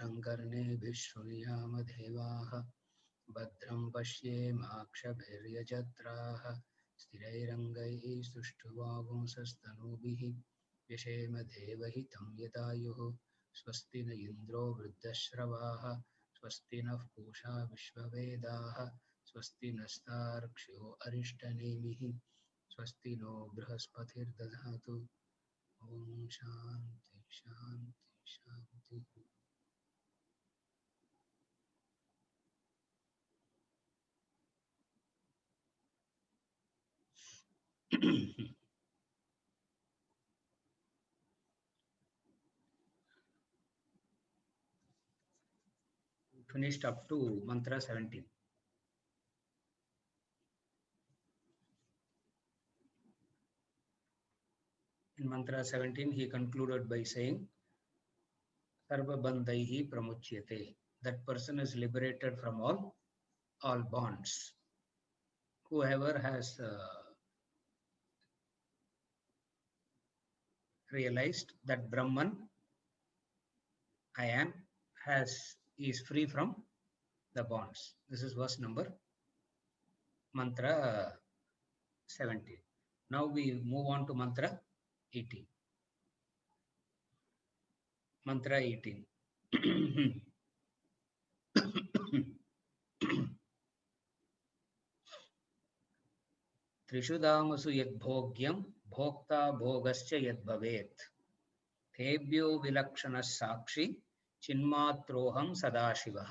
भद्रं कर्णेभिः शृणुयाम देवाः भद्रं पश्येमाक्षभिर्यजत्राः स्थिरैरङ्गैः सुष्ठुवागुंसस्तनूभिः व्यशेम देवहितं यदायुः स्वस्ति न इन्द्रो वृद्धश्रवाः स्वस्ति नः पूषा विश्ववेदाः स्वस्ति नस्तार्क्ष्यो अरिष्टनेमिः स्वस्ति नो बृहस्पतिर्दधातु ॐ शान्ति शान्ति शान्ति। 'Finished up to mantra 17. In mantra 17, he concluded by saying, Sarva bandhaihi pramuchyate. That person is liberated from all bonds. Whoever has realized that Brahman, I am, is free from the bonds. This is verse number mantra 17. Now we move on to mantra 18. Mantra 18. त्रिषु धामसु यद्भोग्यं भोक्ता भोगश्च यद्भवेत् तेभ्यो विलक्षणः साक्षी चिन्मात्रोऽहं सदाशिवः.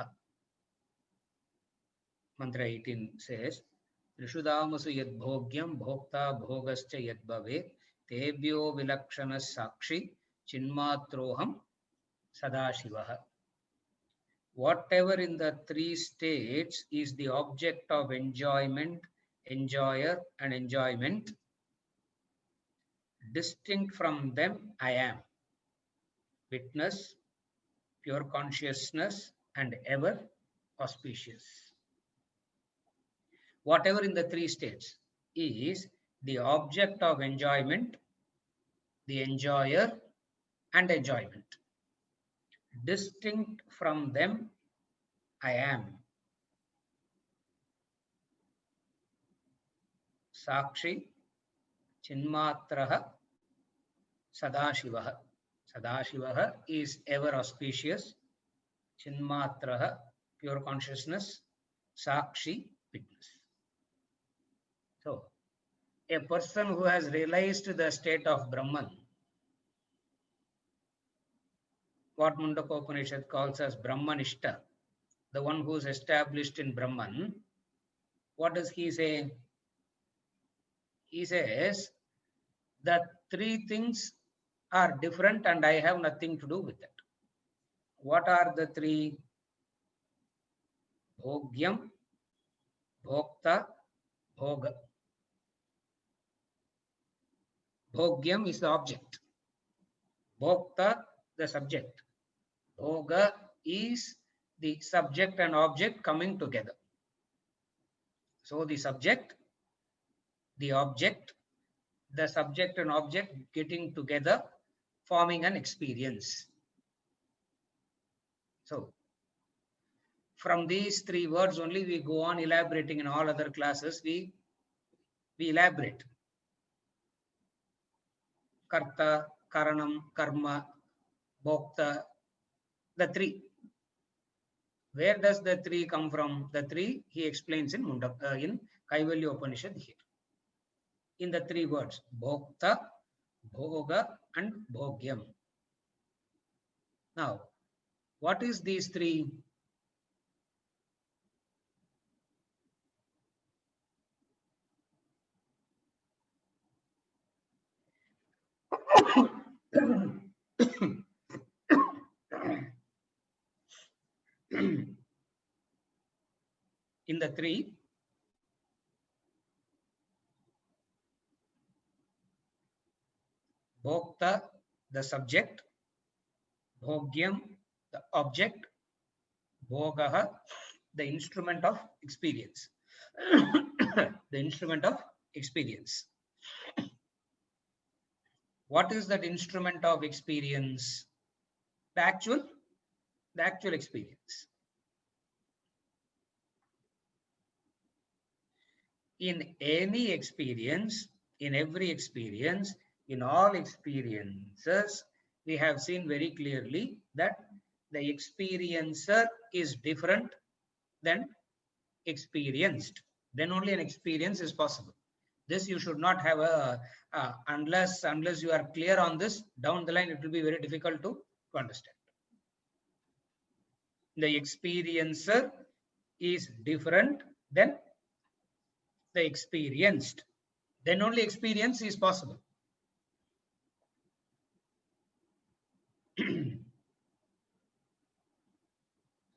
Mantra 18 says, त्रिषु धामसु यद्भोग्यं भोक्ता भोगश्च यद्भवेत् तेभ्यो विलक्षणः साक्षी चिन्मात्रोऽहं सदाशिवः. Whatever in the three states is the object of enjoyment, enjoyer and enjoyment, distinct from them I am, witness, pure consciousness and ever auspicious. Whatever in the three states is the object of enjoyment, the enjoyer and enjoyment, distinct from them I am, Sakshi Chinmatraha Sadashivaha. Sadashivaha is ever auspicious, Chinmatraha pure consciousness, Sakshi witness. So, a person who has realized the state of Brahman, what Mundaka Upanishad calls as Brahmanishta, the one who is established in Brahman, what does he say? He says that three things are different and I have nothing to do with it. What are the three? Bhogyam, Bhokta, Bhoga. Bhogyam is the object. Bhokta, the subject. Bhoga is the subject and object coming together. So the subject, the object, the subject and object getting together, forming an experience. So from these three words only we go on elaborating. In all other classes we elaborate. Karta, Karanam, Karma, Bhokta, the three. Where does the three come from? The three he explains in Kaivalya Upanishad here. In the three words, Bhokta, Bhoga and Bhogyam. Now, what is these three? In the three, Bhokta, the subject, Bhogyam, the object, Bhogaha, the instrument of experience. The instrument of experience. What is that instrument of experience? The actual the actual experience. In any experience, in every experience, in all experiences, we have seen very clearly that the experiencer is different than experienced. Then only an experience is possible. This you should not have a unless you are clear on this. Down the line, it will be very difficult to understand. The experiencer is different than the experienced. Then only experience is possible.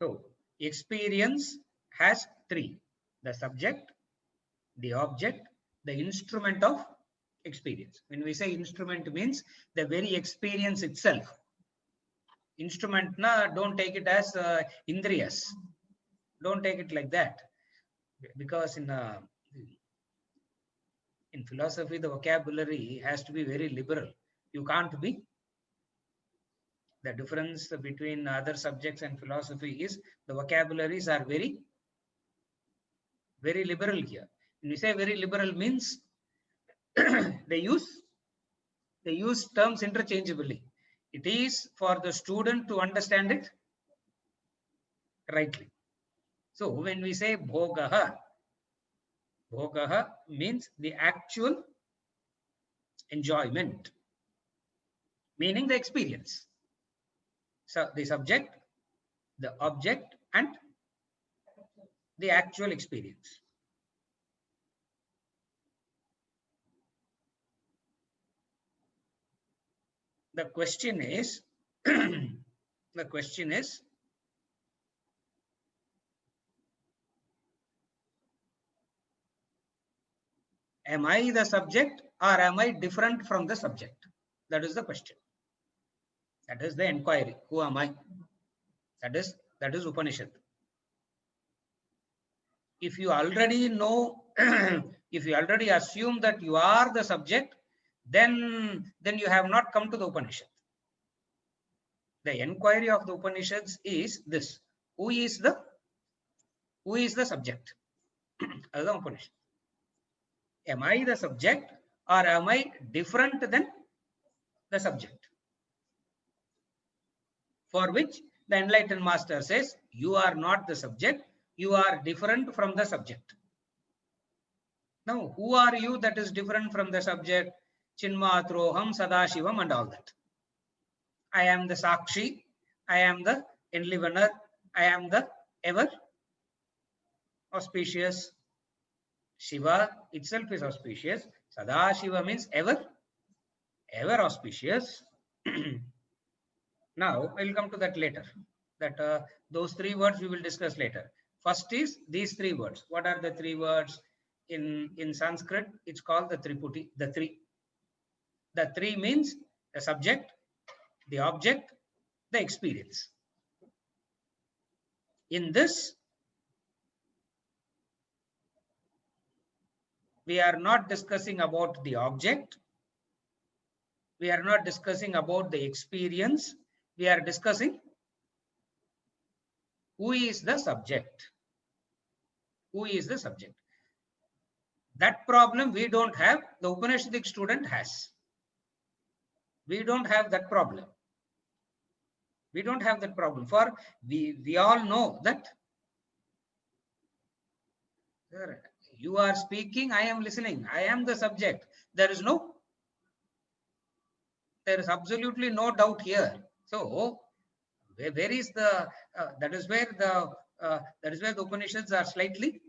So, experience has three: the subject, the object, the instrument of experience. When we say instrument, means the very experience itself. Instrument, don't take it as indriyas. Don't take it like that, because in philosophy, the vocabulary has to be very liberal. You can't be. The difference between other subjects and philosophy is the vocabularies are very, very liberal here. When we say very liberal, means they use terms interchangeably. It is for the student to understand it rightly. So when we say bhogaha, bhogaha means the actual enjoyment, meaning the experience. So the subject, the object, and the actual experience. The question is, the question is, am I the subject or am I different from the subject? That is the question. That is the inquiry. Who am I? That is Upanishad. If you already know, if you already assume that you are the subject, then you have not come to the Upanishad. The inquiry of the Upanishads is this: who is the subject? That is the Upanishad. Am I the subject or am I different than the subject? For which the enlightened master says, you are not the subject, you are different from the subject. Now, who are you that is different from the subject? Chinmatroham, Sadashivam, and all that. I am the Sakshi, I am the enlivener, I am the ever auspicious. Shiva itself is auspicious. Sadashiva means ever auspicious. Now, I will come to that later. That those three words we will discuss later. First is these three words. What are the three words? In Sanskrit, it's called the Triputi, the three. The three means the subject, the object, the experience. In this, we are not discussing about the object. We are not discussing about the experience. We are discussing who is the subject. Who is the subject? That problem we don't have, the Upanishadic student has. We don't have that problem. We don't have that problem. For we all know that you are speaking, I am listening, I am the subject. There is absolutely no doubt here. So where is the that is where the Upanishads are slightly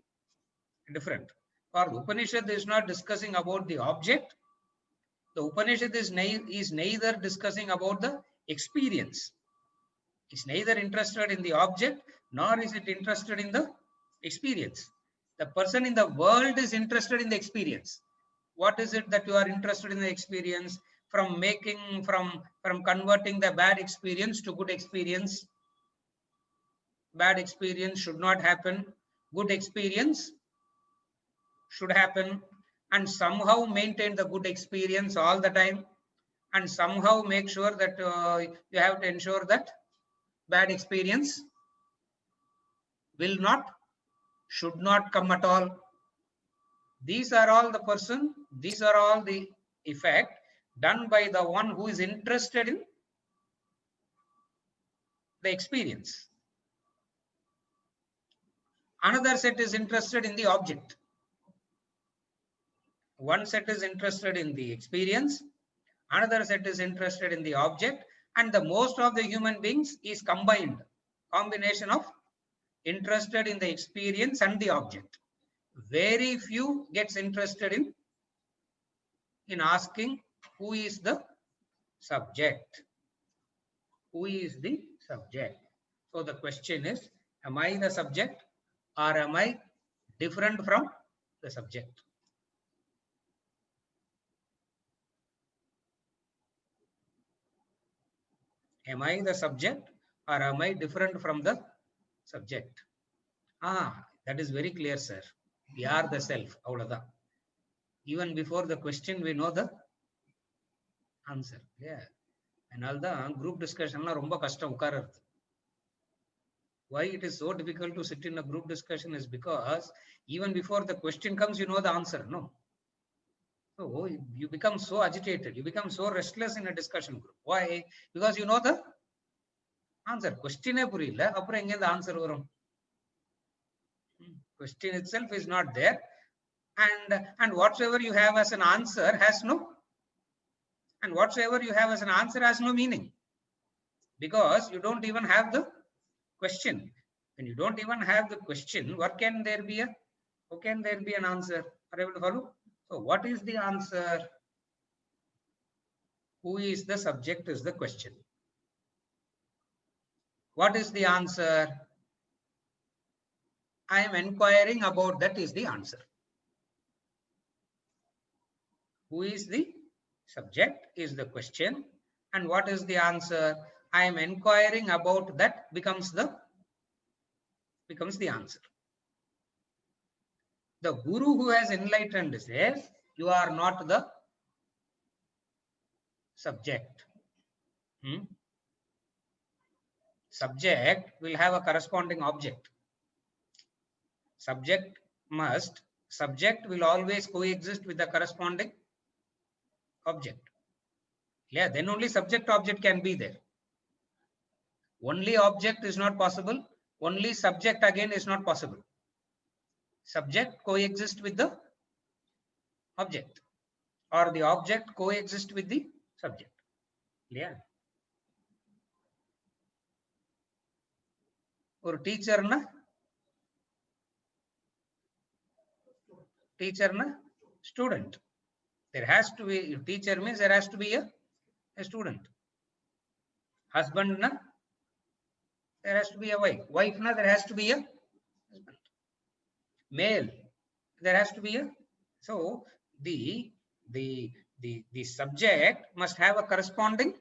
different. For the Upanishad is not discussing about the object. The Upanishad is neither discussing about the experience. It's neither interested in the object nor is it interested in the experience. The person in the world is interested in the experience. What is it that you are interested in the experience? From converting the bad experience to good experience. Bad experience should not happen. Good experience should happen, and somehow maintain the good experience all the time, and somehow make sure that you have to ensure that bad experience? Will not, should not come at all. These are all the person, these are all the effect done by the one who is interested in the experience. Another set is interested in the object. One set is interested in the experience, another set is interested in the object, and the most of the human beings is combined, combination of interested in the experience and the object. Very few gets interested in asking who is the subject. Who is the subject? So the question is, am I the subject or am I different from the subject? Am I the subject or am I different from the subject? That is very clear, sir. We are the self. Avladha. Even before the question, we know the answer. Yeah. And all the group discussion la romba kashtam ukkararadu. Why it is so difficult to sit in a group discussion is because even before the question comes, you know the answer. No. So you become so agitated, you become so restless in a discussion group. Why? Because you know the answer. Question purilla, apra enga the answer varum. Question itself is not there, and whatsoever you have as an answer has no, and whatsoever you have as an answer has no meaning, because you don't even have the question. When you don't even have the question, what can there be how can there be an answer? Are you able to follow? So what is the answer? Who is the subject is the question. What is the answer? I am inquiring about that is the answer. Who is the subject is the question, and what is the answer? I am inquiring about that becomes the answer. The guru who has enlightened says, you are not the subject. Subject will have a corresponding object. Subject will always coexist with the corresponding object. Yeah, then only subject object can be there. Only object is not possible. Only subject again is not possible. Subject coexist with the object, or the object coexist with the subject. Yeah. Or teacher na student. There has to be, teacher means there has to be a student. Husband na, there has to be a wife. Wife na, there has to be a husband. Male, there has to be a, so the subject must have a corresponding,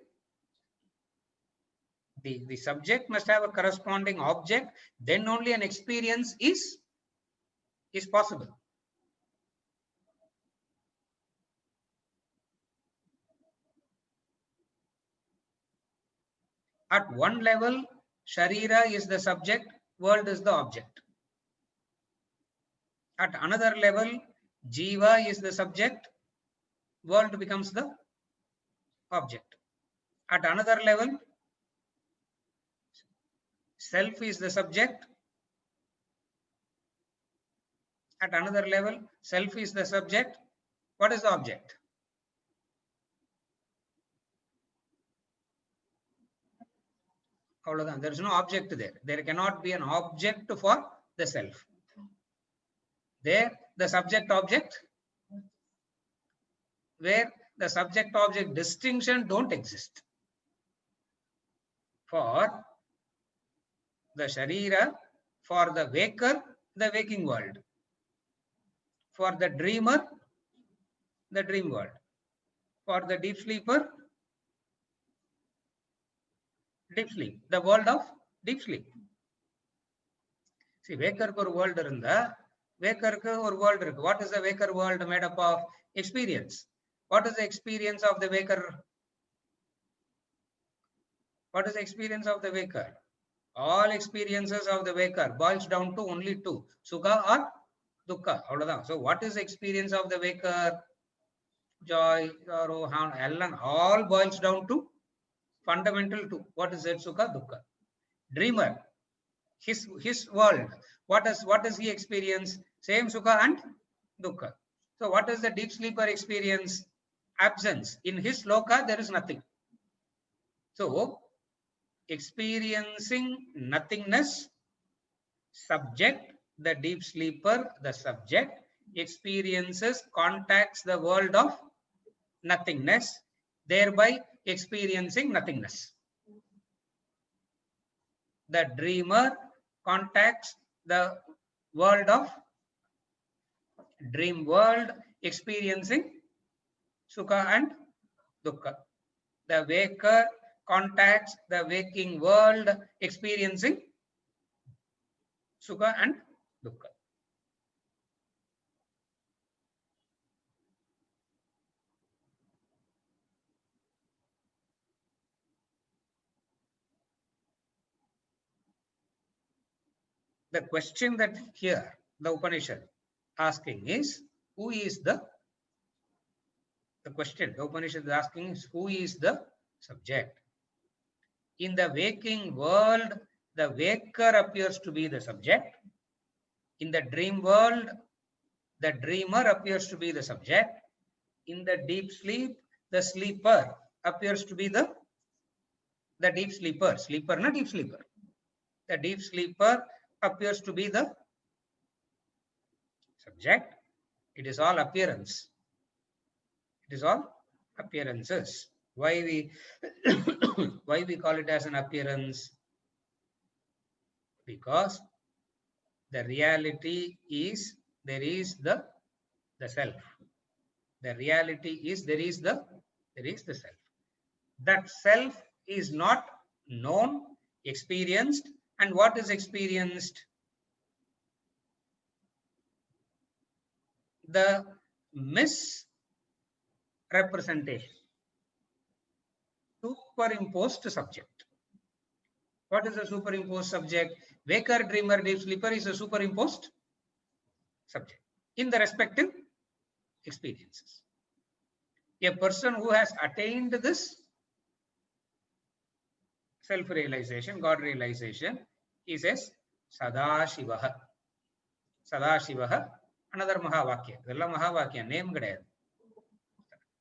the subject must have a corresponding object, then only an experience is possible. At one level, Sharira is the subject, world is the object. At another level, Jiva is the subject, world becomes the object. At another level, self is the subject. At another level, self is the subject. What is the object? There is no object there. There cannot be an object for the self. There, the subject object, where the subject object distinction don't exist. For the Sharira, for the waker, the waking world. For the dreamer, the dream world. For the deep sleeper, deep sleep, the world of deep sleep. See, waker ko world irundha, waker ko or world irukku. What is the waker world made up of? Experience. What is the experience of the waker? What is the experience of the waker? All experiences of the waker boils down to only two, Sukha or Dukkha. So what is the experience of the waker? Joy, sorrow, harm, all boils down to fundamental two. What is it? Sukha, Dukkha. Dreamer, his world. What does he experience? Same Sukha and Dukkha. So what is the deep sleeper experience? Absence. In his loka, there is nothing. So experiencing nothingness, subject, the deep sleeper, the subject, experiences, contacts the world of nothingness, thereby experiencing nothingness. The dreamer contacts the world of dream world, experiencing Sukha and Dukkha. The waker contacts the waking world, experiencing Sukha and Dukkha. The question that here the Upanishad asking is, who is the question the Upanishad is asking is, who is the subject? In the waking world, the waker appears to be the subject. In the dream world, the dreamer appears to be the subject. In the deep sleep, the sleeper appears to be the deep sleeper. Sleeper, not deep sleeper. The deep sleeper appears to be the subject. It is all appearance. It is all appearances. Why we why we call it as an appearance? Because the reality is there is the self. The reality is there is the self. That self is not known, experienced, and what is experienced? The misrepresentation, superimposed subject. What is a superimposed subject? Waker, dreamer, deep sleeper is a superimposed subject in the respective experiences. A person who has attained this self-realization, God realization, he says Sadashivaha. Sadashivaha, another Mahavakya. Vella Mahavakya, name கிடையாது.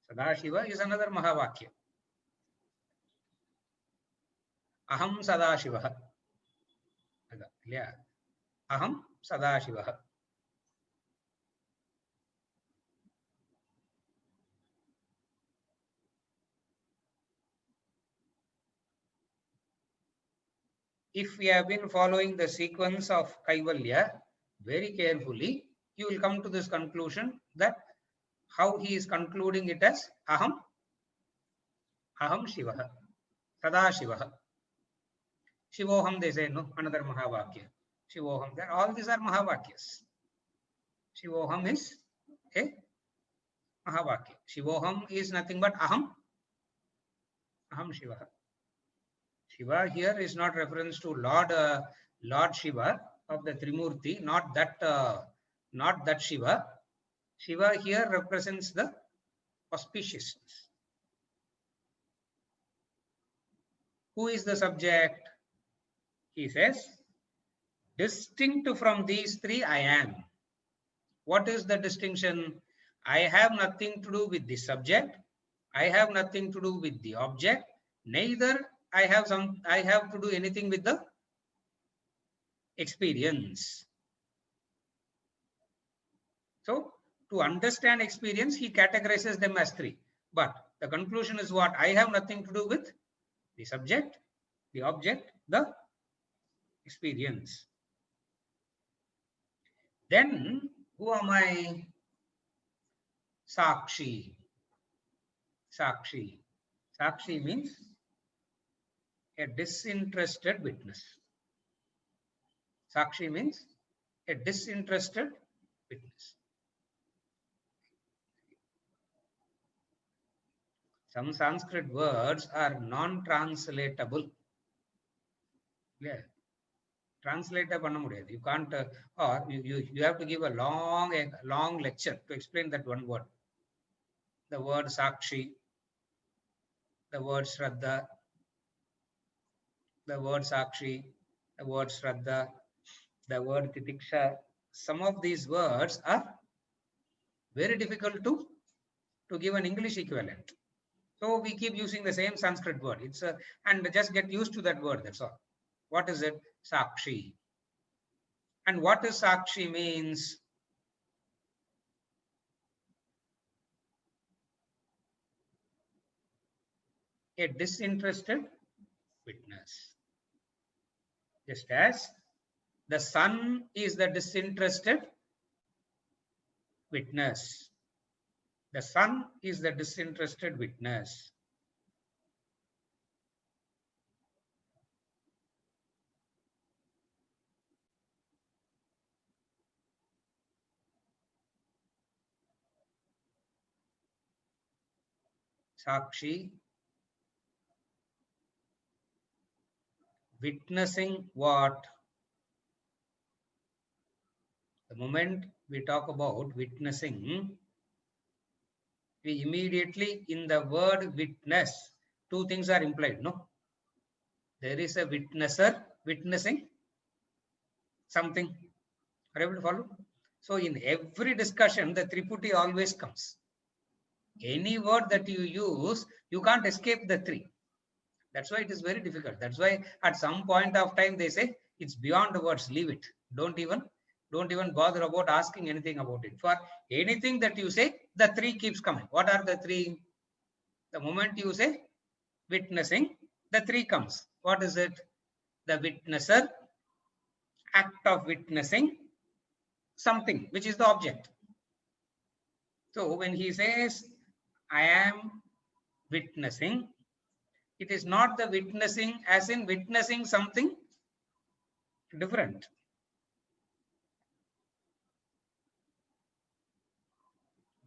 Sadashiva is another Mahavakya. Aham Sadashivaha. Yeah. Aham Sadashivaha. If we have been following the sequence of Kaivalya very carefully, you will come to this conclusion that how he is concluding it as Aham Shivaha, Sadashivaha. Shivoham, they say, no, another Mahavakya. Shivoham, all these are Mahavakyas. Shivoham is a Mahavakya. Shivoham is nothing but Aham Shivaha. Shiva here is not reference to Lord Shiva of the Trimurti, not that Shiva. Shiva here represents the auspiciousness. Who is the subject? He says, distinct from these three, I am. What is the distinction? I have nothing to do with the subject. I have nothing to do with the object. Neither I have to do anything with the experience. So to understand experience, he categorizes them as three. But the conclusion is what? I have nothing to do with the subject, the object, the experience. Then who am I? Sakshi. Sakshi. Sakshi means a disinterested witness. Sakshi means a disinterested witness. Some Sanskrit words are non-translatable. Yeah. Translate பண்ண முடியாது. You can't, or you have to give a long lecture to explain that one word. The word Sakshi, the word Shraddha, the word Sakshi, the word Shraddha, the word Titiksha. Some of these words are very difficult to give an English equivalent. So we keep using the same Sanskrit word. It's and just get used to that word. That's all. What is it? Sakshi. And what is Sakshi means? A disinterested witness. Just as the sun is the disinterested witness. The sun is the disinterested witness. Sakshi, witnessing what? The moment we talk about witnessing, we immediately, in the word witness, two things are implied, no? There is a witnesser witnessing something. Are you able to follow? So in every discussion, the Triputi always comes. Any word that you use, you can't escape the three. That's why it is very difficult. That's why at some point of time they say it's beyond the words, leave it. Don't even bother about asking anything about it. For anything that you say, the three keeps coming. What are the three? The moment you say witnessing, the three comes. What is it? The witnesser, act of witnessing something, which is the object. So when he says, I am witnessing, it is not the witnessing as in witnessing something different.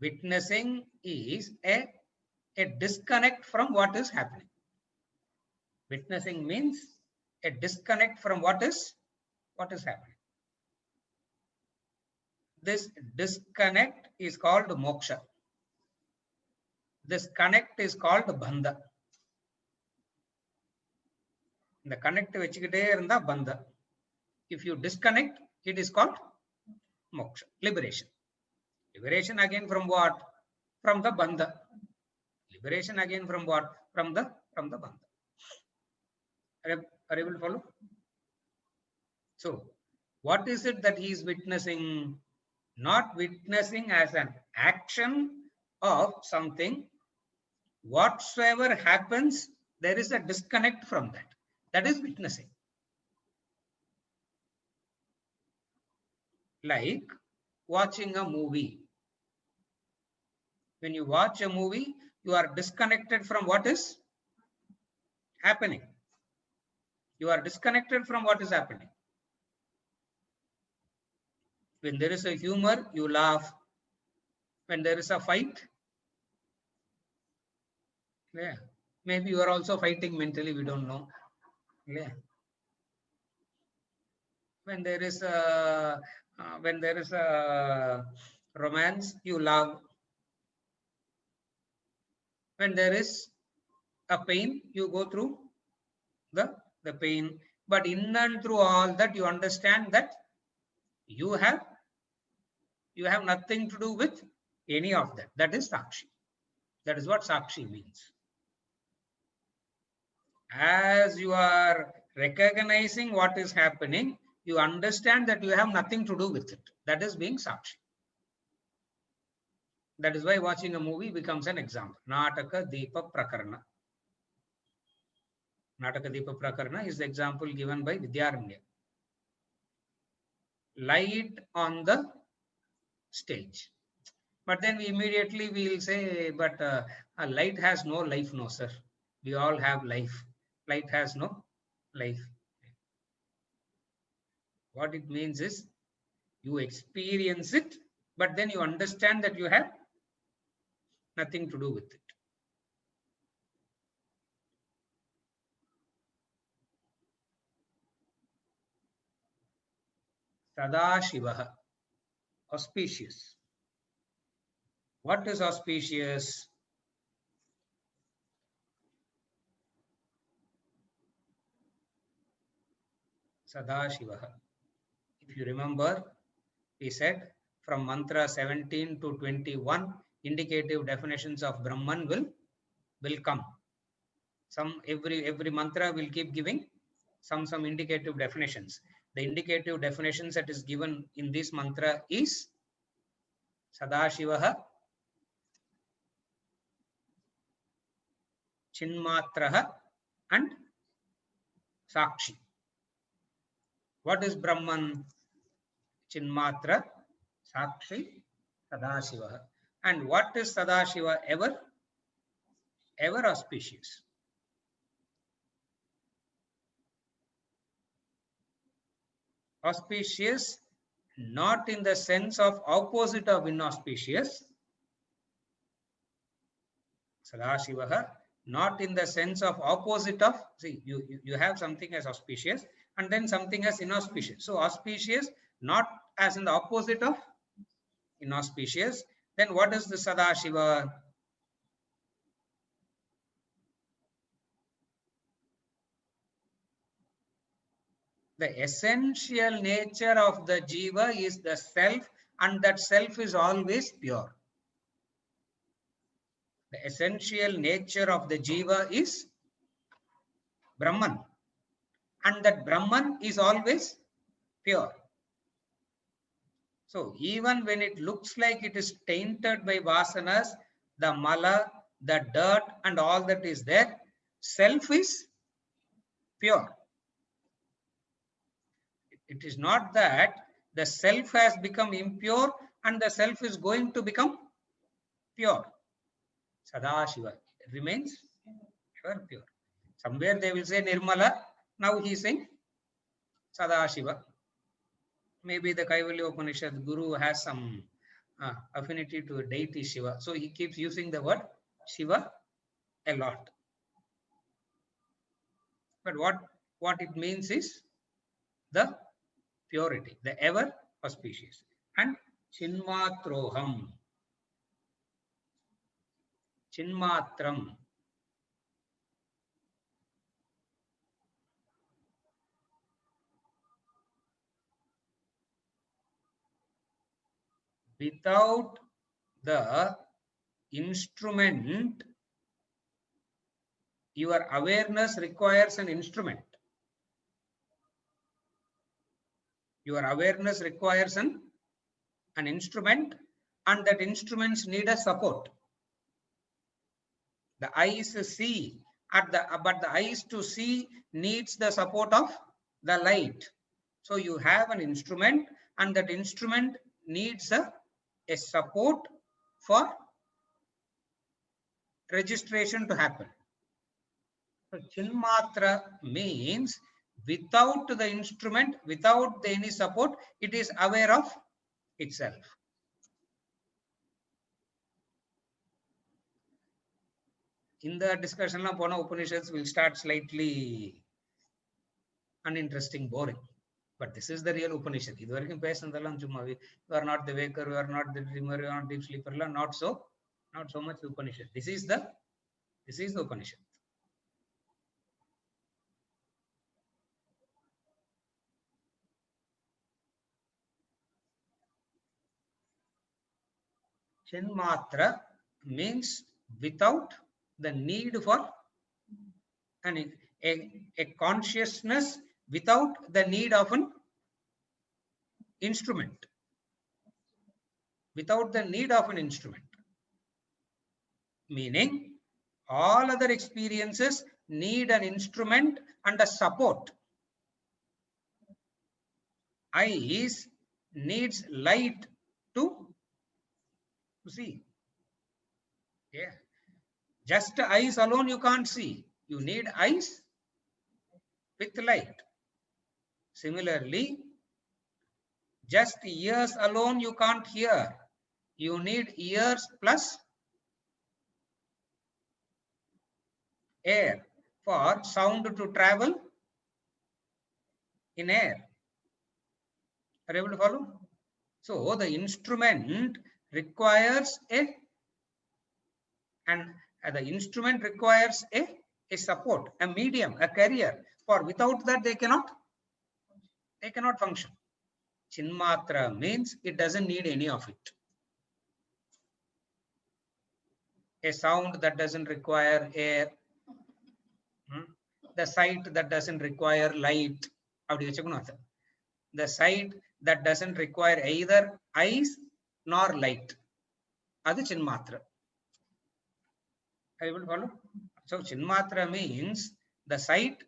Witnessing is a disconnect from what is happening. Witnessing means a disconnect from what is happening. This disconnect is called moksha. This connect is called bandha. The connect vechikite irundha bandha. If you disconnect, it is called moksha, liberation. Liberation again from what? From the bandha. Liberation again from what? From the bandha. Are you able to follow? So, what is it that he is witnessing? Not witnessing as an action of something. Whatsoever happens, there is a disconnect from that. That is witnessing. Like watching a movie. When you watch a movie, you are disconnected from what is happening. You are disconnected from what is happening. When there is a humor, you laugh. When there is a fight, yeah, maybe you are also fighting mentally, we don't know. Yeah. When there is a romance, you love. When there is a pain, you go through the pain. But in and through all that, you understand that you have nothing to do with any of that. That is Sakshi. That is what Sakshi means. As you are recognizing what is happening, you understand that you have nothing to do with it. That is being Sakshi. That is why watching a movie becomes an example. Nataka Deepa Prakarana. Nataka Deepa Prakarana is the example given by Vidyaranya. Light on the stage. But then we immediately will say, but a light has no life. No, sir. We all have life. Light has no life. What it means is you experience it, but then you understand that you have nothing to do with it. Sadashivaha, auspicious. What is auspicious? Sadashivaha. If you remember, we said from mantra 17 to 21, indicative definitions of Brahman will come. Some every mantra will keep giving some indicative definitions. The indicative definitions that is given in this mantra is Sadashivaha, Chinmatraha, and Sakshi. What is Brahman? Chinmatra, Sakshi, Sadashiva. And what is Sadashiva? Ever auspicious. Auspicious, not in the sense of opposite of inauspicious. Sadashiva, not in the sense of opposite of, see, you have something as auspicious and then something as inauspicious. So auspicious, not as in the opposite of inauspicious. Then what is the Sadashiva? The essential nature of the jiva is the self, and that self is always pure. The essential nature of the jiva is Brahman, and that Brahman is always pure. So even when it looks like it is tainted by vasanas, the mala, the dirt and all that is there, self is pure. It is not that the self has become impure and the self is going to become pure. Sadashiva remains ever pure. Somewhere they will say Nirmala, now he is saying Sadashiva. Maybe the Kaivalya Upanishad Guru has some affinity to deity Shiva. So he keeps using the word Shiva a lot. But what it means is the purity, the ever auspicious. And Chinmatroham, Chinmatram. Without the instrument, your awareness requires an instrument. Your awareness requires an instrument, and that instruments need a support. The eyes see, but the eyes to see needs the support of the light. So you have an instrument, and that instrument needs a support for registration to happen. So Chinmatra means without the instrument, without any support, it is aware of itself. In the discussion of Pona Upanishads will start slightly uninteresting, boring. But this is the real Upanishad. You are not the waker, you are not the dreamer, you are not deep sleeper, not so much Upanishad. This is the Upanishad. Chinmatra means without the need for a consciousness, without the need of an instrument. Without the need of an instrument. Meaning, all other experiences need an instrument and a support. Eyes needs light to see. Yeah. Just eyes alone you can't see. You need eyes with light. Similarly, just ears alone you can't hear. You need ears plus air for sound to travel in air. Are you able to follow? So the instrument requires a support, a medium, a carrier. For without that they cannot function. Chinmatra means it doesn't need any of it. A sound that doesn't require air, the sight that doesn't require light, the sight that doesn't require either eyes nor light, adu Chinmatra. Are you able to follow? So Chinmatra means the sight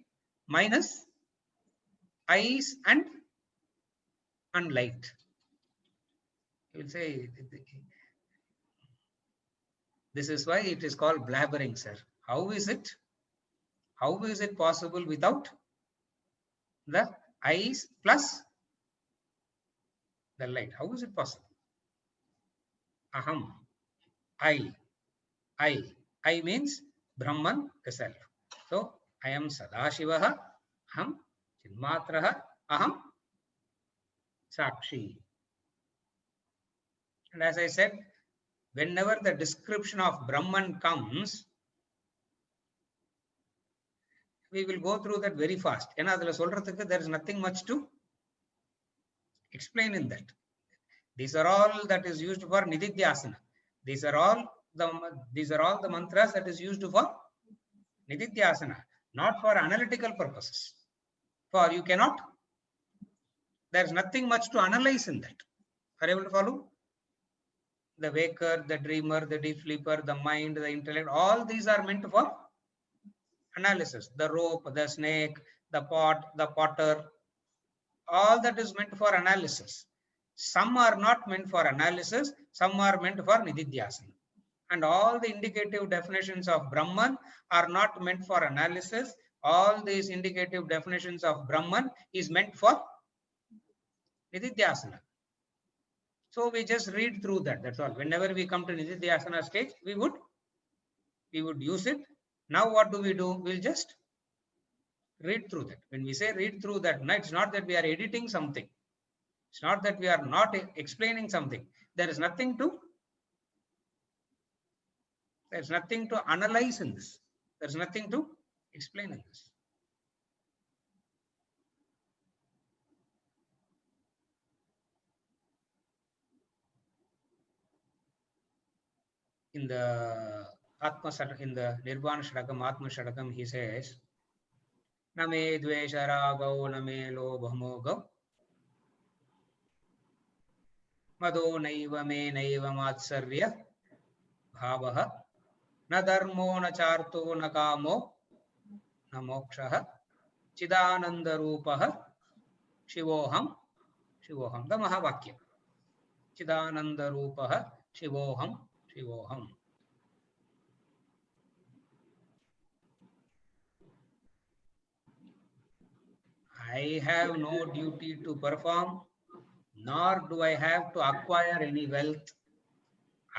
minus eyes and light. You will say, this is why it is called blabbering, sir. How is it? How is it possible without the eyes plus the light? How is it possible? Aham, I means Brahman, the self. So I am Sadashivaha, Aham Chinmatraha, Aham Sakshi. And as I said, whenever the description of Brahman comes, we will go through that very fast. There is nothing much to explain in that. These are all that is used for Nididhyasana. These are all the mantras that is used for Nididhyasana, not for analytical purposes. For you cannot, there is nothing much to analyze in that. Are you able to follow? The waker, the dreamer, the deep sleeper, the mind, the intellect, all these are meant for analysis. The rope, the snake, the pot, the potter, all that is meant for analysis. Some are not meant for analysis, some are meant for Nididhyasana. And all the indicative definitions of Brahman are not meant for analysis. All these indicative definitions of Brahman is meant for Nididhyasana. So we just read through that. That's all. Whenever we come to Nididhyasana stage, we would use it. Now what do? We'll just read through that. When we say read through that, no, it's not that we are editing something. It's not that we are not explaining something. There is nothing to analyze in this. There's nothing to explain in this. In the Nirvana Shadakam, Atma Shadakam, he says, Name Dvesha Ragau, Name Lobhamogau, Mado Naiva Me Naiva Matsarya, Bhavaha, Na Dharmo Na Charto Na Kamo, Na Mokshaha, Chidananda Rupaha, Shivoham, the Mahavakya. Chidananda Rupaha, Shivoham. I have no duty to perform, nor do I have to acquire any wealth.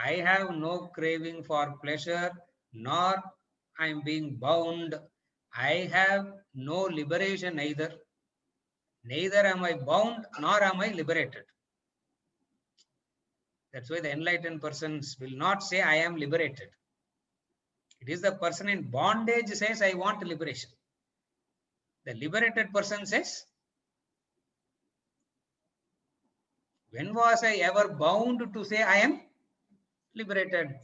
I have no craving for pleasure, nor I am being bound. I have no liberation either. Neither am I bound, nor am I liberated. That's why the enlightened persons will not say, I am liberated. It is the person in bondage says, I want liberation. The liberated person says, when was I ever bound to say I am liberated?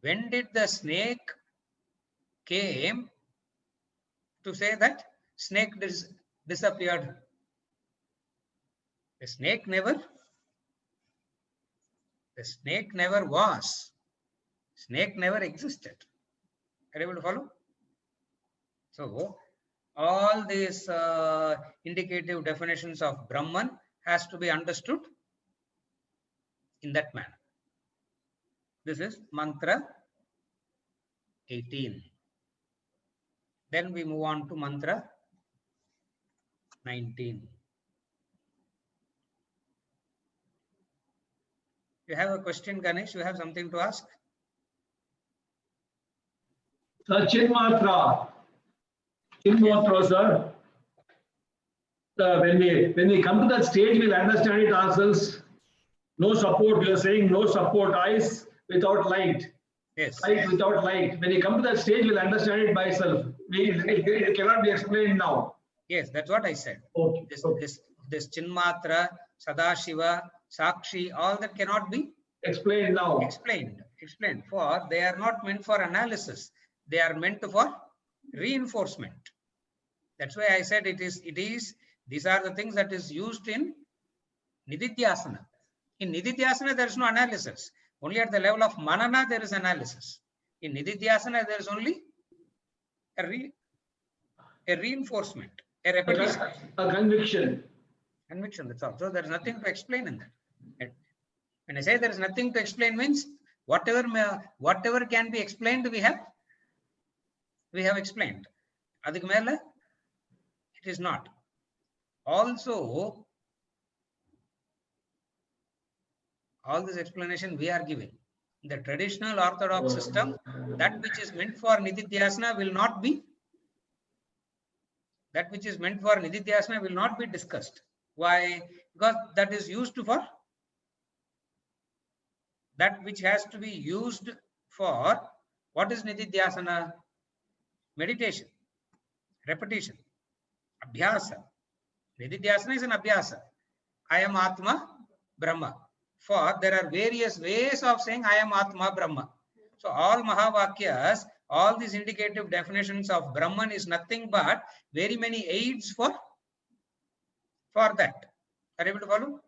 When did the snake came to say that snake disappeared? The snake never was. Snake never existed. Are you able to follow? So all these indicative definitions of Brahman has to be understood in that manner. This is mantra 18. Then we move on to mantra 19. You have a question, Ganesh? You have something to ask? Chinmatra, sir. when we come to that stage, we'll understand it ourselves. No support. You're saying no support. Eyes without light. Yes. Light without light. When you come to that stage, we'll understand it by itself. It cannot be explained now. Yes, that's what I said. Okay. This Chinmatra, Sadashiva, Sakshi, all that cannot be Explained now. Explained. For they are not meant for analysis. They are meant for reinforcement. That's why I said it is. These are the things that is used in Nididhyasana. In Nididhyasana, there is no analysis. Only at the level of Manana, there is analysis. In Nididhyasana, there is only a reinforcement, a repetition. A conviction. Conviction, that's all. So there is nothing to explain in that. When I say there is nothing to explain, means whatever can be explained, we have explained. Adhik mele, it is not. Also, all this explanation we are giving. In the traditional orthodox system, that which is meant for Nididhyasana will not be. That which is meant for Nididhyasana will not be discussed. Why? Because that is used for. That which has to be used for what is Nididhyasana? Meditation, repetition, abhyasa. Nididhyasana is an abhyasa. I am Atma, Brahma. For there are various ways of saying I am Atma, Brahma. So all Mahavakyas, all these indicative definitions of Brahman is nothing but very many aids for that. Are you able to follow?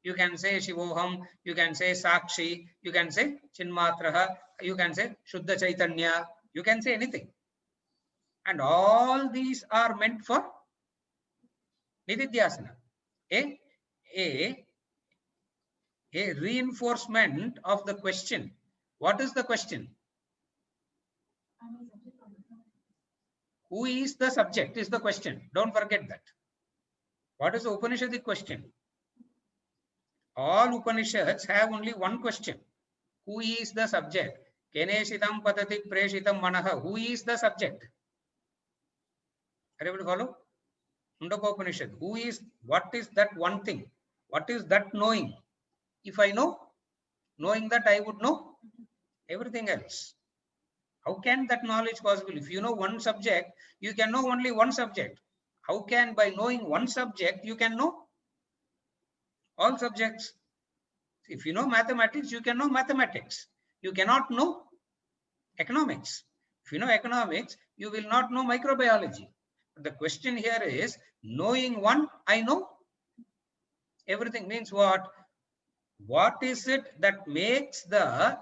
You can say Shivoham, you can say Sakshi, you can say Chinmatraha, you can say Shuddha Chaitanya, you can say anything. And all these are meant for Nididhyasana. A reinforcement of the question. What is the question? Who is the subject is the question. Don't forget that. What is the Upanishadic question? All Upanishads have only one question. Who is the subject? Keneshitam patati preshitam manaha. Who is the subject? Are you able to follow? Mundaka Upanishad. What is that one thing? What is that knowing? If I know, knowing that I would know everything else. How can that knowledge possible? If you know one subject, you can know only one subject. How can by knowing one subject, you can know all subjects? If you know mathematics, you can know mathematics. You cannot know economics. If you know economics, you will not know microbiology. But the question here is, knowing one, I know everything. Means what? What is it that makes the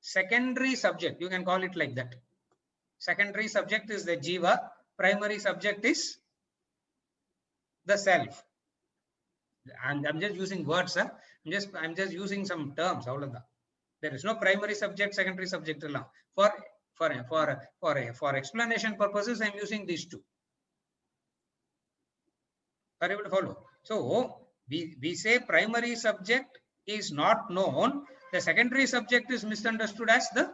secondary subject? You can call it like that. Secondary subject is the jiva. Primary subject is the self. And I'm just using words. Huh? I'm just using some terms. There is no primary subject, secondary subject. For explanation purposes, I'm using these two. Are you able to follow? So we say primary subject is not known. The secondary subject is misunderstood as the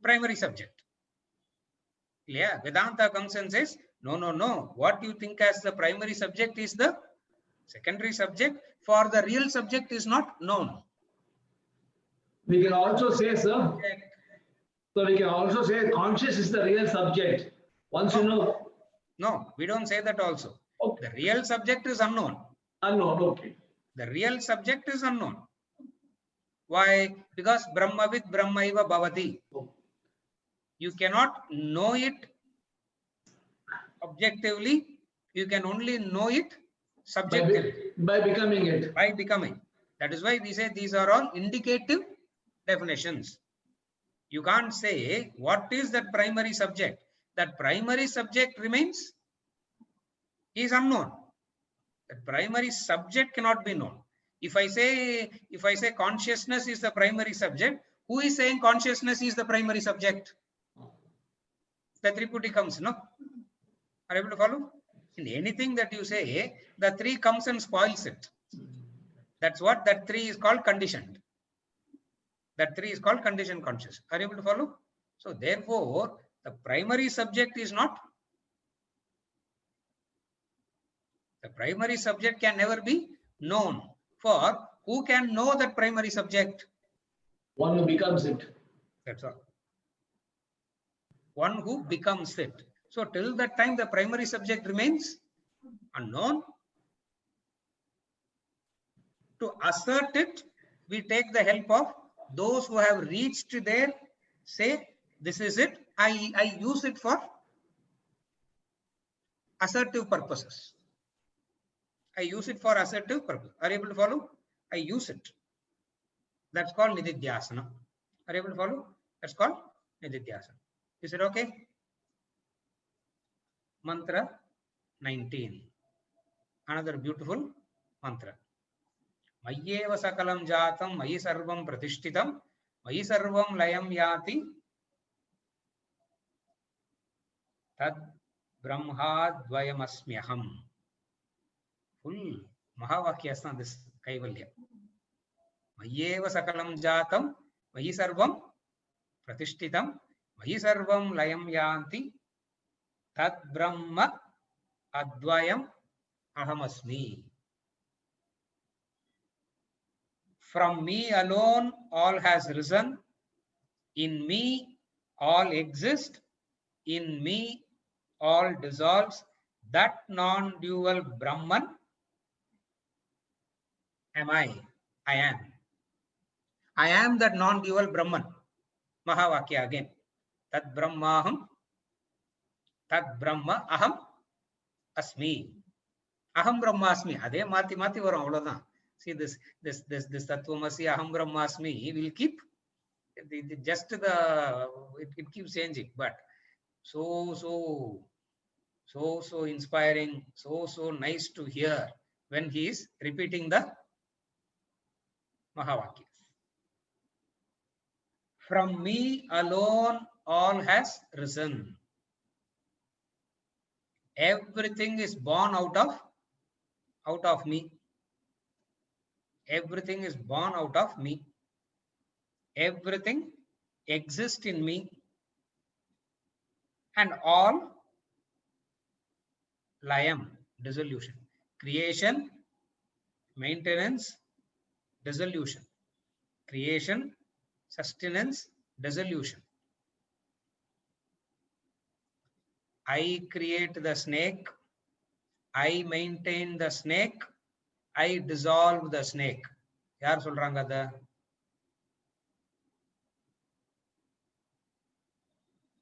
primary subject. Yeah, Vedanta comes and says, no. What you think as the primary subject is the secondary subject. For the real subject is not known. We can also say, sir. So we can also say conscious is the real subject. Once you know. No, we don't say that also. Okay. The real subject is unknown. Unknown, okay. The real subject is unknown. Why? Because Brahmavid Brahmaiva Bhavati. You cannot know it objectively. You can only know it subjectively. By becoming it. By becoming. That is why we say these are all indicative definitions. You can't say what is that primary subject. That primary subject remains is unknown. The primary subject cannot be known. If I say consciousness is the primary subject, who is saying consciousness is the primary subject? The Tripudi comes, no? Are you able to follow? In anything that you say, the three comes and spoils it. That's what that three is called conditioned. That three is called conditioned conscious. Are you able to follow? So therefore, the primary subject is not The primary subject can never be known. For who can know that primary subject? One who becomes it. That's all. One who becomes it. So till that time, the primary subject remains unknown. To assert it, we take the help of those who have reached there, say, this is it. I use it for assertive purposes. I use it for assertive purpose. Are you able to follow? I use it. That's called nididhyasana. Are you able to follow? That's called nididhyasana. Is it okay? Mantra 19. Another beautiful mantra. Mayyeva sakalam jatam, mayi sarvam pratishtitam, mayi sarvam layam yati, tad brahmadvayamasmyaham. Full Mahavakyasana, this Kaivalya. Mayyeva sakalam jatam, mayi sarvam pratishtitam, mayi sarvam layam yanti, tad brahma advayam ahamasmi. From me alone all has risen, in me all exist, in me all dissolves. That non-dual Brahman am I. I am. I am that non-dual Brahman. Mahavakya again. Tad Brahmaham, Tad Brahma Aham Asmi. Aham Brahmasmi. Ade mati varum avladhan. See this Tattvamasi Aham Brahmasmi will keep just it keeps changing, but so inspiring, so nice to hear when he is repeating the Mahavakya. From me alone all has risen. Everything is born out of me. Everything is born out of me. Everything exists in me. And all layam, dissolution. Creation, maintenance, dissolution. Creation, sustenance, dissolution. I create the snake. I maintain the snake. I dissolve the snake. Yaar solranga da?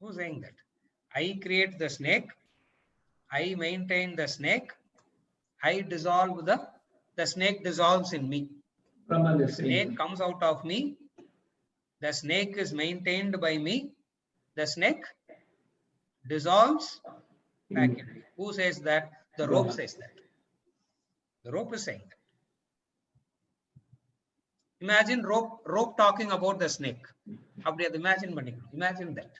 Who's saying that? I create the snake. I maintain the snake. I dissolve the snake dissolves in me. The snake comes out of me. The snake is maintained by me. The snake dissolves back in me. Who says that? The rope says that. The rope is saying that. Imagine rope talking about the snake. Imagine that.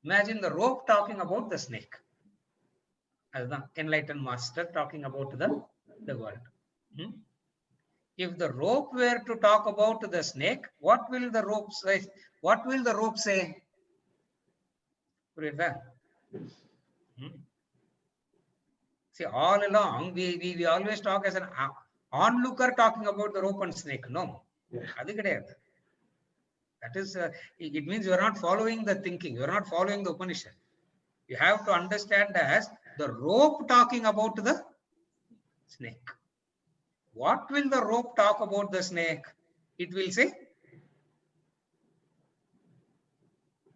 Imagine the rope talking about the snake. As the enlightened master talking about the world. If the rope were to talk about the snake, what will the rope say? What will the rope say? See, all along, we always talk as an onlooker talking about the rope and snake. No. That is, it means you are not following the thinking. You are not following the Upanishad. You have to understand as the rope talking about the snake. What will the rope talk about the snake? It will say,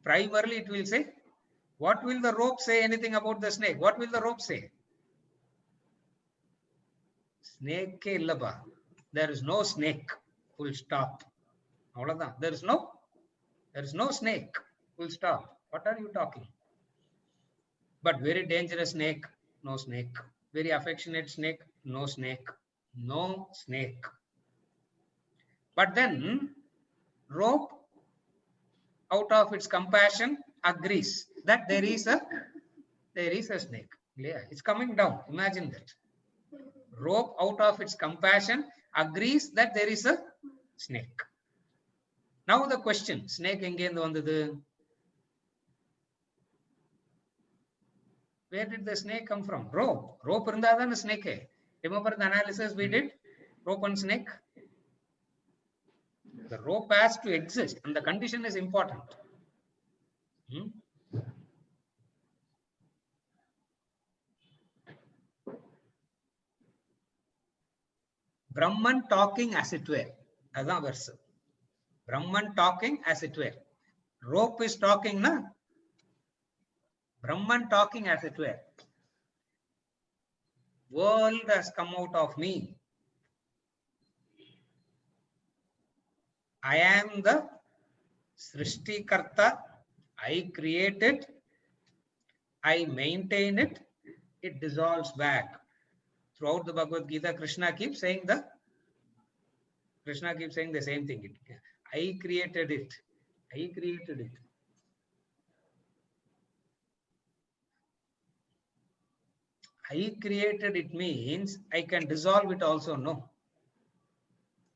primarily it will say, what will the rope say anything about the snake? What will the rope say? Snake ke illaba. There is no snake. Full stop. There is no snake. Full stop. What are you talking? But very dangerous snake, no snake. Very affectionate snake, no snake. No snake. But then rope, out of its compassion, agrees that there is a snake. Yeah, it's coming down. Imagine that. Rope, out of its compassion, agrees that there is a snake. Now the question, snake engendu vandadu? Where did the snake come from? Rope. Rope irundha than snake. Remember the analysis we did? Rope and snake? The rope has to exist and the condition is important. Brahman talking as it were. That's verse. Brahman talking as it were. Rope is talking, na? Brahman talking as it were. World has come out of me. I am the Srishtikarta. I create it. I maintain it. It dissolves back. Throughout the Bhagavad Gita, Krishna keeps saying the same thing. I created it. I created it. I created it means I can dissolve it also, no?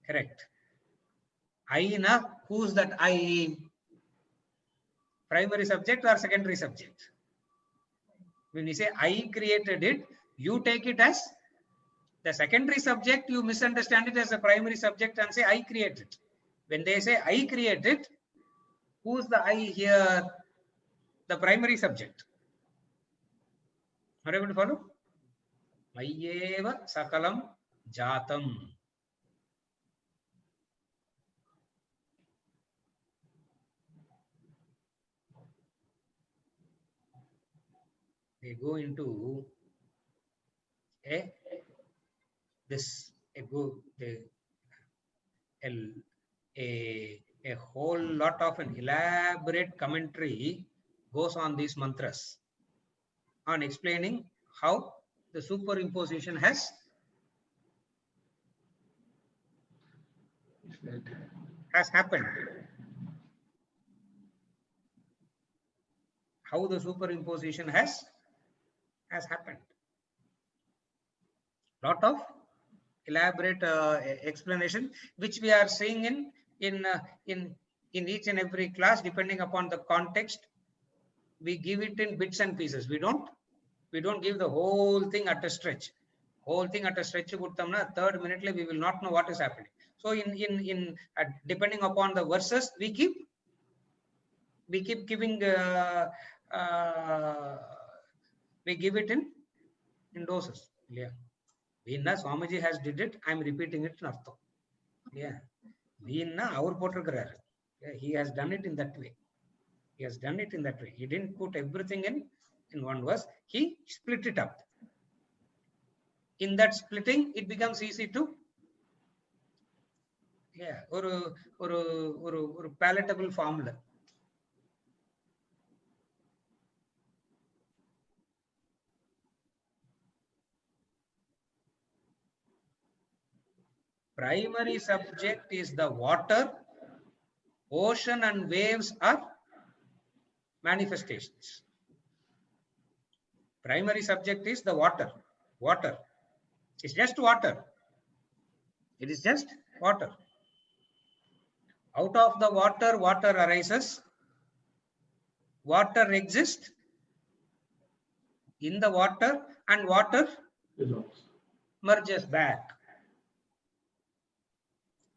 Correct. I na, who's that I? Primary subject or secondary subject? When you say I created it, you take it as the secondary subject, you misunderstand it as a primary subject and say I created. When they say I created, who's the I here? The primary subject. Are you able to follow? Mayyeva sakalam jatam. They go into a whole lot of an elaborate commentary goes on these mantras on explaining how the superimposition has happened. How the superimposition has happened. Lot of elaborate explanation, which we are seeing in each and every class, depending upon the context. We give it in bits and pieces. We don't give the whole thing at a stretch. Whole thing at a stretch, third minute we will not know what is happening. So in depending upon the verses, we keep giving we give it in doses. Yeah. Vinna Swamiji has did it. I'm repeating it in Artham. Yeah. Vinna our potter. Yeah, he has done it in that way. He has done it in that way. He didn't put everything in one verse. He split it up. In that splitting, it becomes easy to or palatable formula. Primary subject is the water. Ocean and waves are manifestations. Primary subject is the water. Water. It's just water. It is just water. Out of the water, water arises. Water exists in the water and water merges back.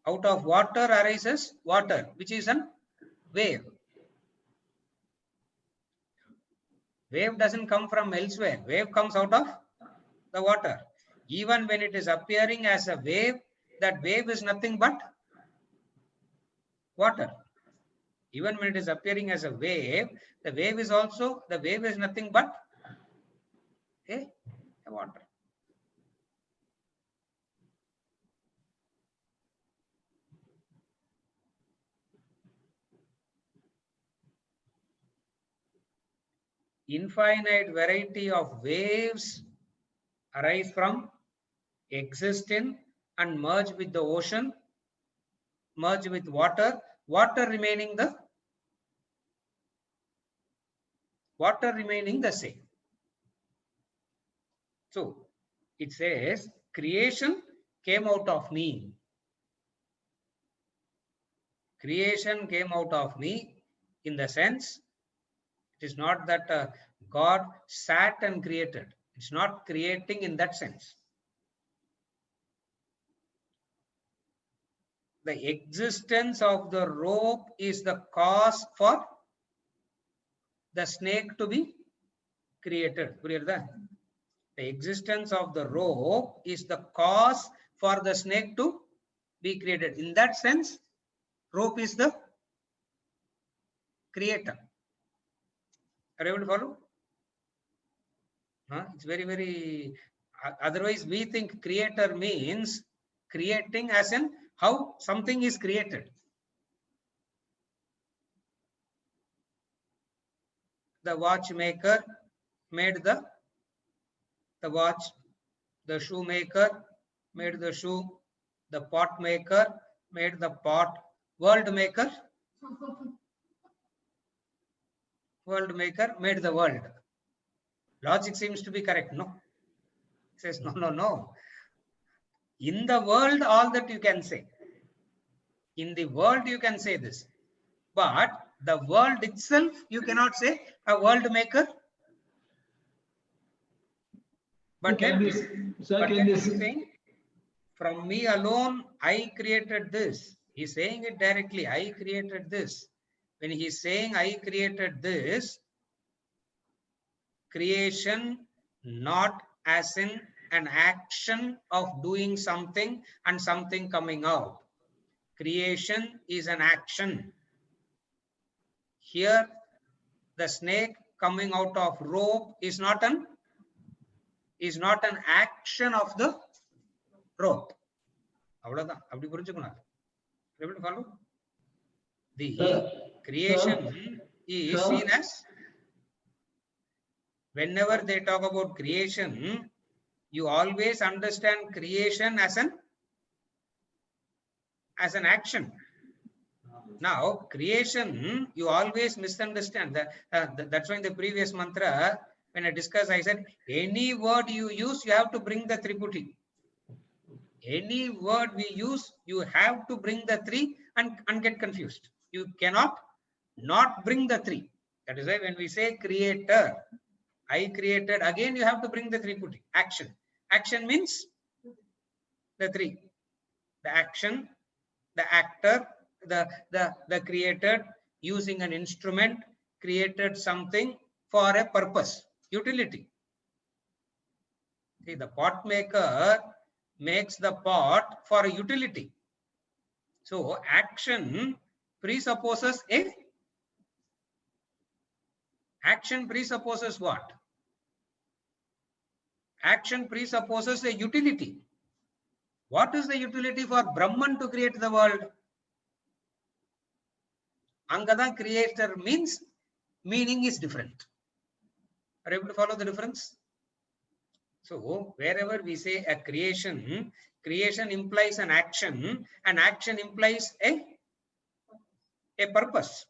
Out of water arises water, which is a wave. Wave doesn't come from elsewhere. Wave comes out of the water. Even when it is appearing as a wave, that wave is nothing but water. Even when it is appearing as a wave, the wave is nothing but a water. Infinite variety of waves arise from, exist in, and merge with the ocean, merge with water, water remaining the same. So it says creation came out of me. Creation came out of me in the sense, it is not that God sat and created. It's not creating in that sense. the existence of the rope is the cause for the snake to be created. The existence of the rope is the cause for the snake to be created. In that sense, rope is the creator. Are you able to follow? It's very, very, otherwise we think creator means creating as in how something is created. The watchmaker made the watch, the shoemaker made the shoe, the pot maker made the pot, world maker made the world. Logic seems to be correct, no? It says no, no, no. In the world, all that you can say. In the world, you can say this. But the world itself, you cannot say a world maker. But then, he's saying, from me alone, I created this. He's saying it directly. I created this. When he's saying I created this, creation not as in an action of doing something and something coming out. Creation is an action. Here, the snake coming out of rope is not an action of the rope. The creation is seen as, whenever they talk about creation, you always understand creation as an action. Now, creation, you always misunderstand. That's why in the previous mantra, when I discussed, I said, any word you use, you have to bring the triputi. Any word we use, you have to bring the three and get confused. You cannot not bring the three. That is why when we say creator, I created, again you have to bring the triputi. Action. Action means the three. The action, the actor, the created, using an instrument, created something for a purpose, utility. See, the pot maker makes the pot for a utility. So action presupposes what? Action presupposes a utility. What is the utility for Brahman to create the world? Angada creator means meaning is different. Are you able to follow the difference? So wherever we say a creation, creation implies an action, and action implies a purpose,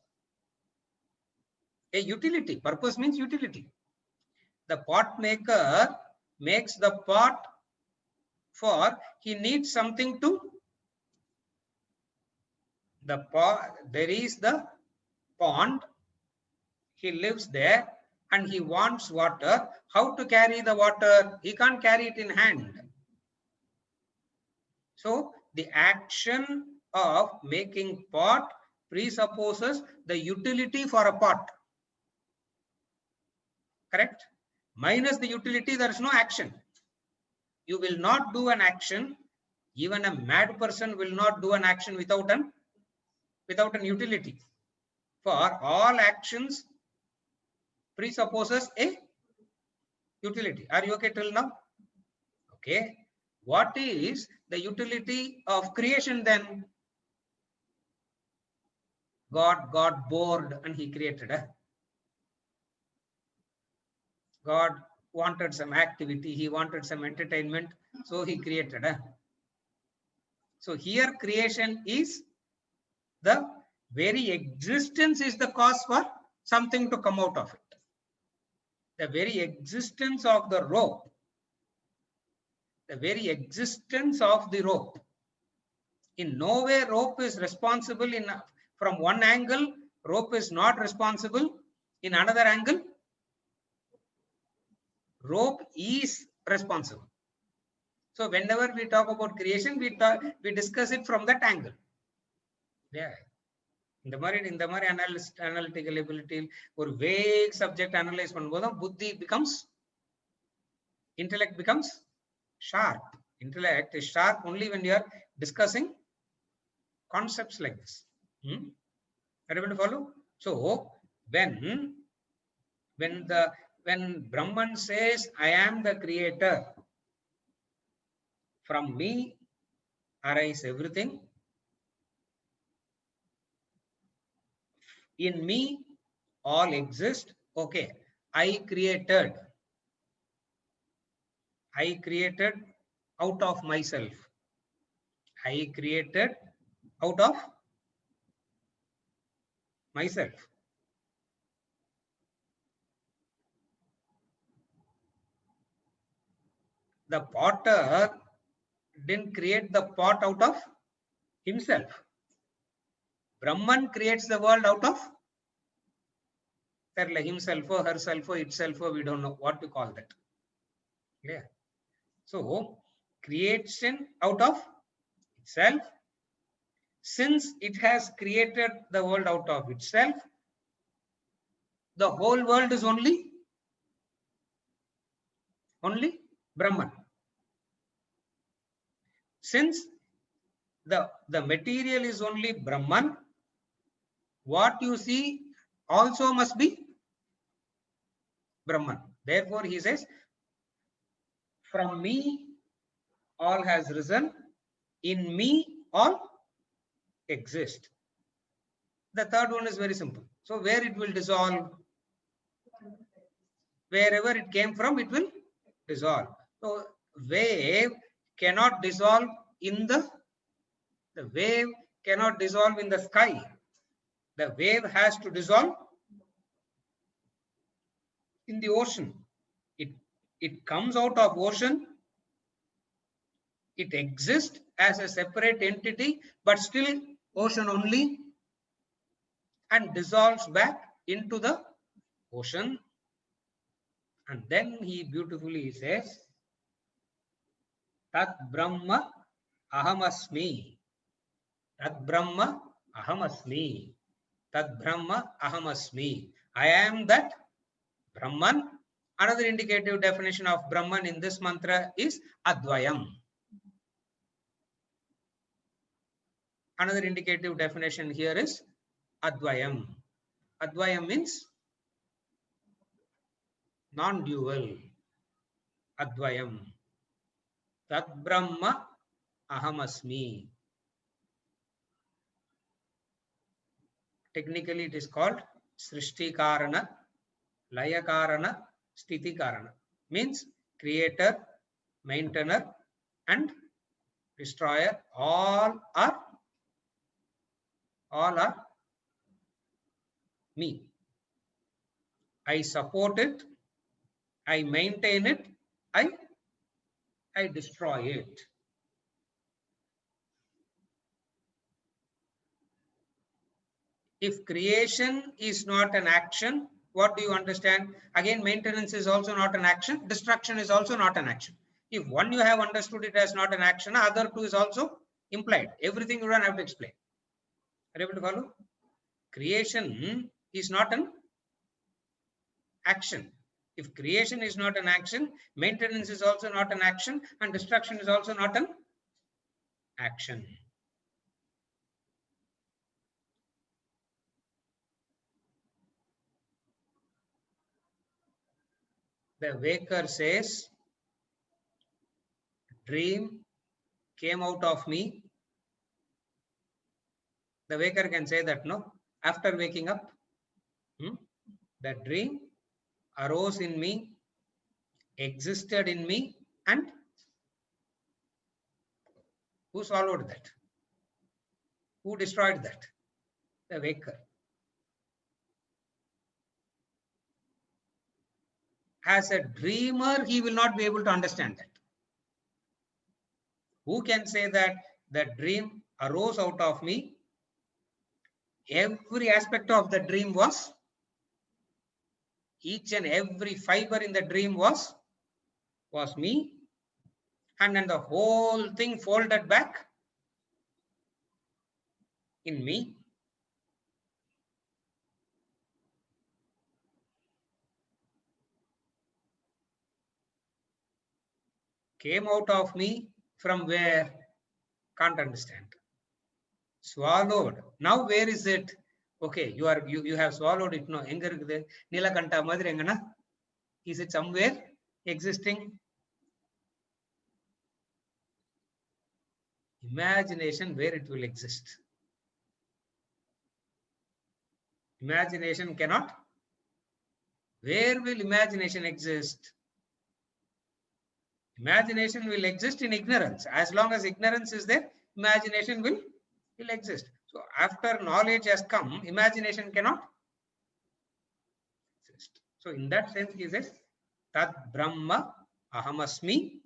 a utility. Purpose means utility. The pot maker makes the pot for he needs something to the pot. There is the pond, he lives there and he wants water. How to carry the water? He can't carry it in hand. So the action of making pot presupposes the utility for a pot. Correct? Minus the utility, there is no action. You will not do an action. Even a mad person will not do an action without an utility. For all actions presupposes a utility. Are you okay till now? Okay. What is the utility of creation then? God got bored and he created. God wanted some activity, he wanted some entertainment, so he created. So here creation is the very existence is the cause for something to come out of it. The very existence of the rope, the very existence of the rope. In no way rope is responsible from one angle, rope is not responsible. In another angle, rope is responsible. So whenever we talk about creation, we discuss it from that angle. Yeah. இந்த மாதிரி analytical ability ஒரு vague subject analyze பண்ணும்போது புத்தி becomes, intellect becomes sharp. Intellect is sharp only when you are discussing concepts like this. Are you able to follow? So when Brahman says, I am the creator, from me arise everything, in me all exist. Okay, I created out of myself. I created out of myself. The potter didn't create the pot out of himself. Brahman creates the world out of himself or herself or itself, or we don't know what to call that. Yeah. So creation out of itself. Since it has created the world out of itself, the whole world is only Brahman. Since the material is only Brahman, what you see also must be Brahman. Therefore, he says, from me all has risen, in me all exist. The third one is very simple. So where it will dissolve? Wherever it came from, it will dissolve. So wave cannot dissolve in the wave cannot dissolve in the sky. The wave has to dissolve in the ocean. It comes out of ocean. It exists as a separate entity, but still ocean only, and dissolves back into the ocean. And then he beautifully says, Tat Brahma Ahamasmi. Tat Brahma Ahamasmi. Tat Brahma Ahamasmi. I am that Brahman. Another indicative definition of Brahman in this mantra is Advayam. Another indicative definition here is Advayam. Advayam means non-dual. Advayam. Tat Brahma Ahamasmi. Technically, it is called Srishti Karana, Laya Karana, Sthiti Karana. Means creator, maintainer, and destroyer. All are me. I support it, I maintain it, I destroy it. If creation is not an action, what do you understand? Again, maintenance is also not an action. Destruction is also not an action. If one you have understood it as not an action, other two is also implied. Everything you don't have to explain. Are you able to follow? Creation is not an action. If creation is not an action, maintenance is also not an action, and destruction is also not an action. The waker says, dream came out of me. The waker can say that, no? After waking up, the dream arose in me, existed in me, and who swallowed that? Who destroyed that? The waker. As a dreamer, he will not be able to understand that. Who can say that the dream arose out of me? Every aspect of the dream was, each and every fiber in the dream was me, and then the whole thing folded back in me. Came out of me from where? Can't understand. Swallowed. Now where is it? Okay, you have swallowed it. No, enga irukudhu? Nilakanta madri engana? Is it somewhere existing? Imagination, where it will exist. Imagination cannot. Where will imagination exist? Imagination will exist in ignorance. As long as ignorance is there, imagination will exist. So after knowledge has come, imagination cannot exist. So in that sense, he says, Tat Brahma Ahamasmi.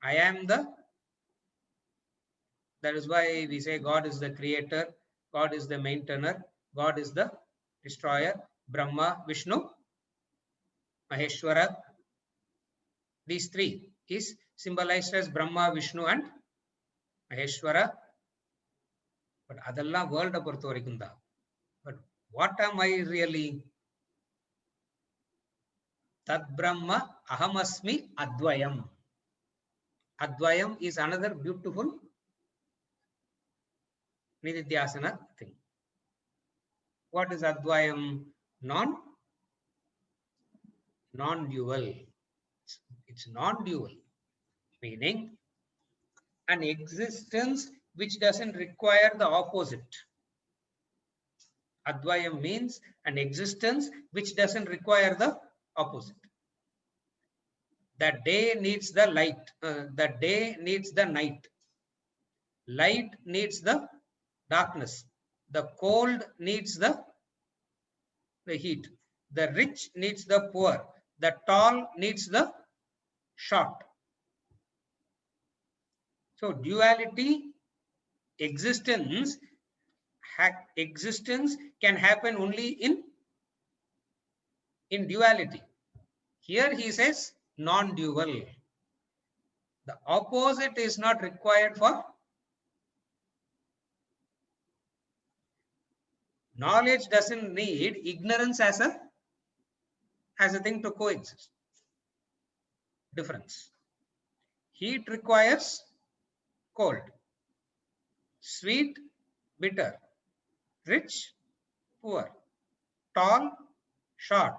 I am the. That is why we say God is the creator, God is the maintainer, God is the destroyer. Brahma, Vishnu, Maheshwara. These three is symbolized as Brahma, Vishnu and Maheshwara. But adalla world பொறுத்த வரைக்கும் தான். But what am I really? Tad Brahma Ahamasmi Advayam. Advayam is another beautiful Nididhyasana thing. What is Advayam? Non-dual. It's non-dual, meaning an existence which doesn't require the opposite. Advayam means an existence which doesn't require the opposite. The day needs the light. The day needs the night. Light needs the darkness. The cold needs the heat. The rich needs the poor. The tall needs the short. So duality, existence can happen only in duality. Here he says non-dual. The opposite is not required for knowledge. Doesn't need ignorance as a thing to coexist. Difference. Heat requires cold. Sweet, bitter. Rich, poor. Tall, short.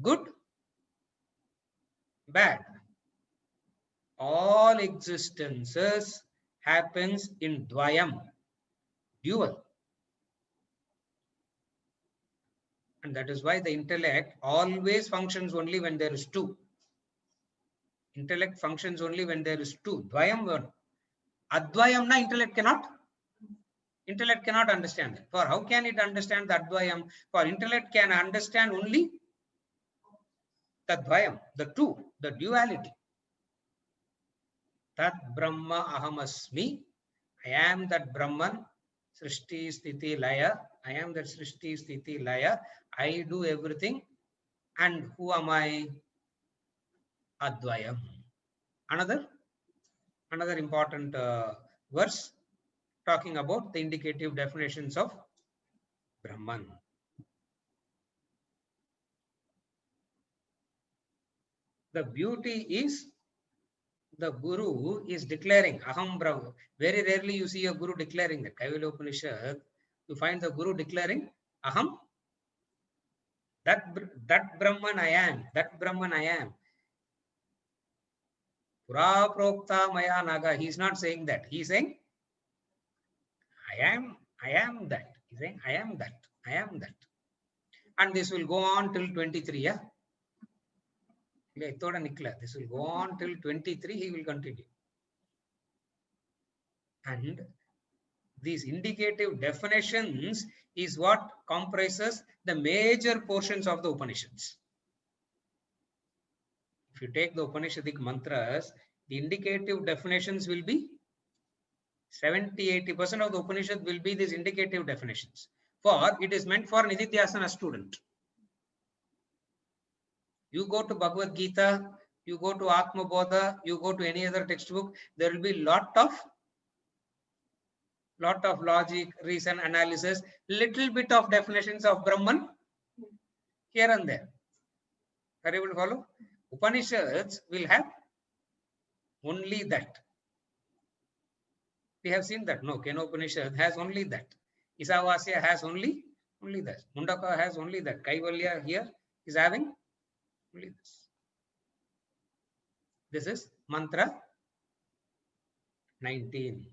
Good, bad. All existences happens in dvayam, dual. And that is why the intellect always functions only when there is two. Intellect functions only when there is two. Dvayam one. Advayam na intellect cannot understand it. For how can it understand the Advayam? For intellect can understand only the Dvayam, the two, the duality. Tat Brahma Ahamasmi. I am that Brahman. Srishti Sthiti Laya. I am that Srishti Sthiti Laya. I do everything. And who am I? Advayam. Another important verse talking about the indicative definitions of Brahman. The beauty is the Guru is declaring Aham Brahma. Very rarely you see a Guru declaring that. Kaivalya Upanishad, you find the Guru declaring Aham. That Brahman I am. That Brahman I am. Pura Prokta Maya Naga. He is not saying that. He is saying I am that. He is saying I am that. I am that. And this will go on till 23. Yeah. This will go on till 23. He will continue. And these indicative definitions is what comprises the major portions of the Upanishads. If you take the Upanishadic mantras, the indicative definitions will be 70-80% of the Upanishad will be these indicative definitions. For it is meant for Nididhyasana student. You go to Bhagavad Gita, you go to Atma Bodha, you go to any other textbook, there will be lot lot of logic, reason, analysis, little bit of definitions of Brahman here and there. Are you able to follow? Upanishads will have only that. We have seen that. No, Kena Upanishad has only that. Isavasya has only that. Mundaka has only that. Kaivalya here is having only this. This is mantra 19.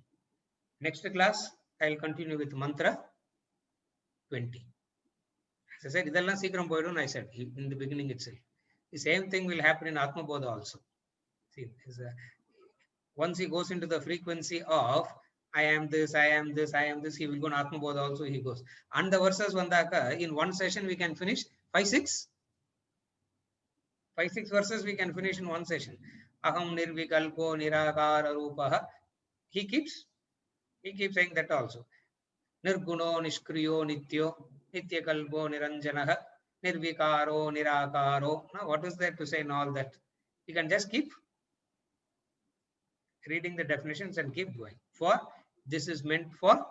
Next class, I will continue with mantra 20. As I said, idella seekram poidum, I said in the beginning itself. The same thing will happen in Atma Bodha also. See, once he goes into the frequency of I am this, I am this, I am this, he will go in Atma Bodha also, he goes. And the verses vandaka, in one session we can finish 5-6 verses we can finish in one session. Aham nirvikalpo nirakara rupaha. He keeps saying that also. Nirguno nishkriyo nityo nityakalpo niranjanaha nirvikaro nirakaro. Now what is there to say in all that? You can just keep reading the definitions and keep going. For this is meant for,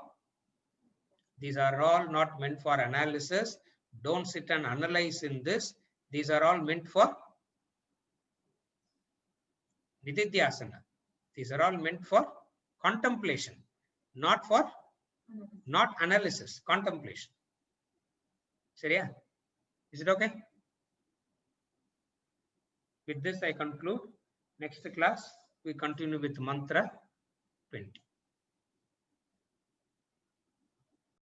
these are all not meant for analysis. Don't sit and analyze in this. These are all meant for nididhyasana. These are all meant for contemplation, not analysis, contemplation. Seriya? Is it okay? With this I conclude. Next class we continue with mantra 20.